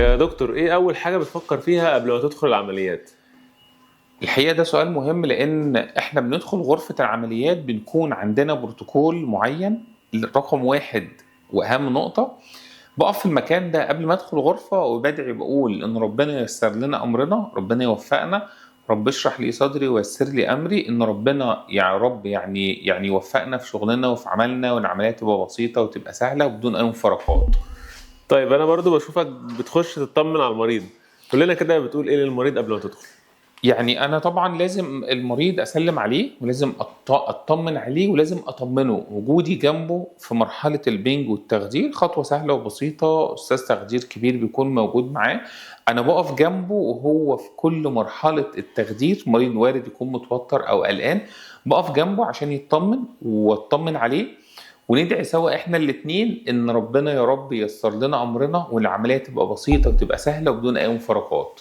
يا دكتور، ايه اول حاجة بتفكر فيها قبل ما تدخل العمليات؟ الحقيقة ده سؤال مهم لأن إحنا بندخل غرفة العمليات بنكون عندنا بروتوكول معين. رقم واحد وأهم نقطة، بقف في المكان ده قبل ما أدخل غرفة وبدعي بقول إن ربنا ييسر لنا أمرنا، ربنا يوفقنا، رب اشرح لي صدري ويسر لي أمري، إن ربنا يا رب يعني يوفقنا في شغلنا وفي عملنا، وإن العمليات تبقى بسيطة وتبقى سهلة وبدون أي مفارقات. طيب انا برضو بشوفك بتخش تطمن على المريض. كلنا كده بتقول ايه للمريض قبل ما تدخل؟ يعني انا طبعا لازم المريض اسلم عليه، ولازم اطمن عليه، ولازم اطمنه وجودي جنبه في مرحله البنج والتخدير خطوه سهله وبسيطه. استاذ تخدير كبير بيكون موجود معاه، انا بقف جنبه وهو في كل مرحله التخدير. مريض وارد يكون متوتر او قلقان، بقف جنبه عشان يطمن واطمن عليه، وندعي سوا احنا الاتنين ان ربنا يا رب ييسر لنا امرنا والعمليه تبقى بسيطه وتبقى سهله وبدون اي مفارقات.